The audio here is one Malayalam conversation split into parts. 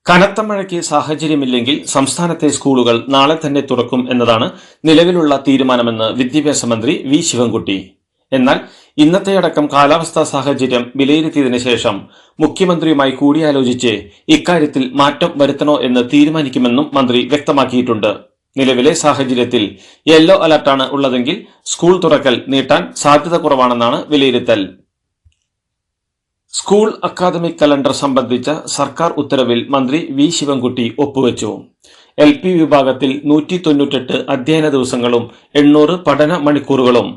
കനത്ത മഴയ്ക്ക് സാഹചര്യമില്ലെങ്കിൽ സംസ്ഥാനത്തെ സ്കൂളുകൾ നാളെ തന്നെ തുറക്കും എന്നതാണ് നിലവിലുള്ള തീരുമാനമെന്ന് വിദ്യാഭ്യാസ മന്ത്രി വി ശിവൻകുട്ടി. എന്നാൽ ഇന്നത്തെയടക്കം കാലാവസ്ഥാ സാഹചര്യം വിലയിരുത്തിയതിനു ശേഷം മുഖ്യമന്ത്രിയുമായി കൂടിയാലോചിച്ച് ഇക്കാര്യത്തിൽ മാറ്റം വരുത്തണോ എന്ന് തീരുമാനിക്കുമെന്നും മന്ത്രി വ്യക്തമാക്കിയിട്ടുണ്ട്. നിലവിലെ സാഹചര്യത്തിൽ യെല്ലോ അലർട്ടാണ് ഉള്ളതെങ്കിൽ സ്കൂൾ തുറക്കൽ നീട്ടാൻ സാധ്യത കുറവാണെന്നാണ് വിലയിരുത്തൽ. സ്കൂൾ അക്കാദമിക് കലണ്ടർ സംബന്ധിച്ച സർക്കാർ ഉത്തരവിൽ മന്ത്രി വി ശിവൻകുട്ടി ഒപ്പുവെച്ചു. LP വിഭാഗത്തിൽ 198 അധ്യയന ദിവസങ്ങളും 800 പഠന മണിക്കൂറുകളും,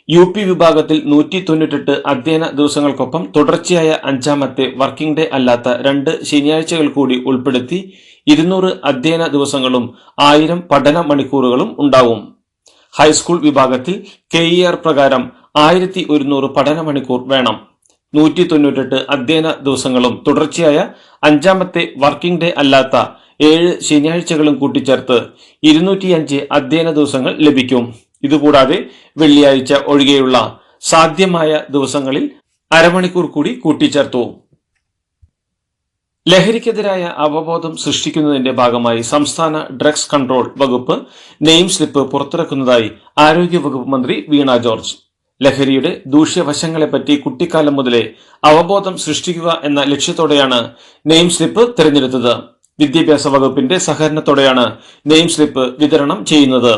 UP വിഭാഗത്തിൽ 198 അധ്യയന ദിവസങ്ങൾക്കൊപ്പം തുടർച്ചയായ 5ാമത്തെ വർക്കിംഗ് ഡേ അല്ലാത്ത 2 ശനിയാഴ്ചകൾ കൂടി ഉൾപ്പെടുത്തി 200 അധ്യയന ദിവസങ്ങളും 1000 പഠന മണിക്കൂറുകളും ഉണ്ടാവും. ഹൈസ്കൂൾ വിഭാഗത്തിൽ KER പ്രകാരം 1100 പഠന മണിക്കൂർ വേണം. 198 അധ്യയന ദിവസങ്ങളും തുടർച്ചയായ 5ാമത്തെ വർക്കിംഗ് ഡേ അല്ലാത്ത 7 ശനിയാഴ്ചകളും കൂട്ടിച്ചേർത്ത് 205 അധ്യയന ദിവസങ്ങൾ ലഭിക്കും. ഇതുകൂടാതെ വെള്ളിയാഴ്ച ഒഴികെയുള്ള സാധ്യമായ ദിവസങ്ങളിൽ അരമണിക്കൂർ കൂടി കൂട്ടിച്ചേർത്തു. ലഹരിക്കെതിരായ അവബോധം സൃഷ്ടിക്കുന്നതിന്റെ ഭാഗമായി സംസ്ഥാന ഡ്രഗ്സ് കൺട്രോൾ വകുപ്പ് നെയിം സ്ലിപ്പ് പുറത്തിറക്കുന്നതായി ആരോഗ്യവകുപ്പ് മന്ത്രി വീണ ജോർജ്. ലഹരിയുടെ ദൂഷ്യവശങ്ങളെപ്പറ്റി കുട്ടിക്കാലം മുതലേ അവബോധം സൃഷ്ടിക്കുക എന്ന ലക്ഷ്യത്തോടെയാണ് നെയിം സ്ലിപ്പ് തിരഞ്ഞെടുത്തത്. വിദ്യാഭ്യാസ വകുപ്പിന്റെ സഹകരണത്തോടെയാണ് നെയിം സ്ലിപ്പ് വിതരണം ചെയ്യുന്നത്.